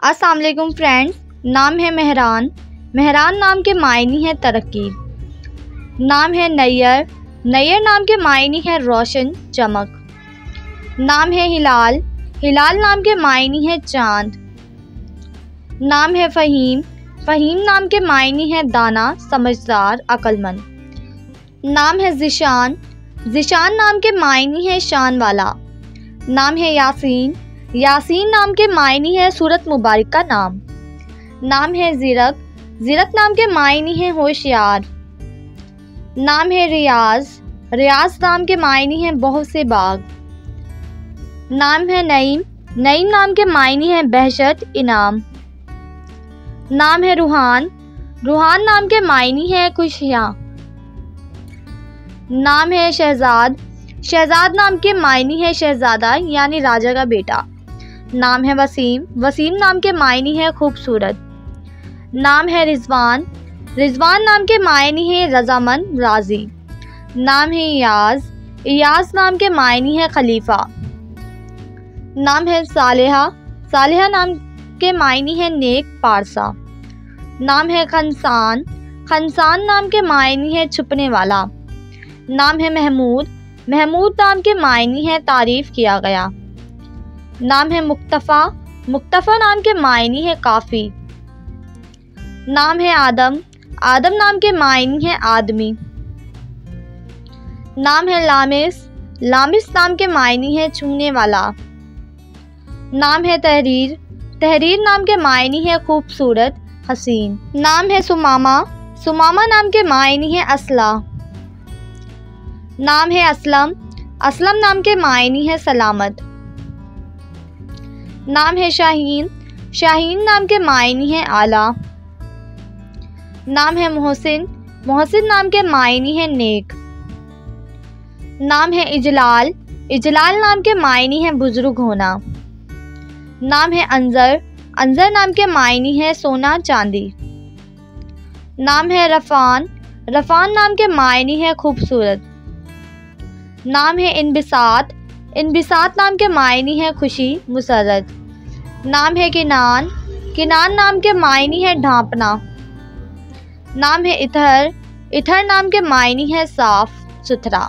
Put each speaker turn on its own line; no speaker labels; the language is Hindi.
अस्सलाम वालेकुम फ्रेंड्स। नाम है मेहरान। मेहरान नाम के मायने हैं तरक्की। नाम है नैयर। नैयर नाम के मायने हैं रोशन, चमक। नाम है हिलाल। हिलाल नाम के मायने हैं चांद। नाम है फ़हीम। फ़हीम नाम के मायने हैं दाना, समझदार, अक्लमंद। नाम है ज़िशान। ज़िशान नाम के मायने हैं शान वाला। नाम है यासीन। यासीन नाम के मायने हैं सूरत मुबारक का नाम। नाम है ज़िरक। ज़िरक नाम के मायने हैं होशियार। नाम है रियाज। रियाज नाम के मायने हैं बहुत से बाग। नाम है नईम। नईम नाम के मायने हैं बहशत, इनाम। नाम है रूहान। रूहान नाम के मायने हैं खुशियाँ। नाम है शहजाद। शहजाद नाम के मायने हैं शहजादा यानी राजा का बेटा। नाम है वसीम। वसीम नाम के मायने हैं खूबसूरत। नाम है रिजवान। रिजवान नाम के मायने हैं रजामंद, राजी। नाम है इयाज। इयाज नाम के मायने हैं खलीफा। नाम है सालेहा। सालेहा नाम के मायने हैं नेक, पारसा। नाम है खनसान। खनसान नाम के मायने हैं छुपने वाला। नाम है महमूद। महमूद नाम के मायने हैं तारीफ किया गया। नाम है मुक्तफ़ा। मुक्तफ़ा नाम के मायने हैं काफ़ी। नाम है आदम। आदम नाम के मायने हैं आदमी। नाम है लामिस। लामिस नाम के मायने हैं छूने वाला। नाम है तहरीर। तहरीर नाम के मायने हैं खूबसूरत, हसीन। नाम है सुमामा। सुमामा नाम के मायने हैं असला। नाम है असलम। असलम नाम के मायने हैं सलामत। नाम है शाहीन। शाहीन नाम के मायने हैं आला। नाम है मोहसिन। मोहसिन नाम के मायने हैं नेक। नाम है इजलाल। इजलाल नाम के मायने हैं बुजुर्ग होना। नाम है अंजर। अंजर नाम के मायने हैं सोना, चांदी। नाम है रफ़ान। रफ़ान नाम के मायने हैं खूबसूरत। नाम है इनबिसात। इनबिसात नाम के मायने हैं खुशी, मुसर्रत। नाम है किनान। किनान नाम के मायने हैं ढांपना। नाम है इथर। इथर नाम के मायने हैं साफ सुथरा।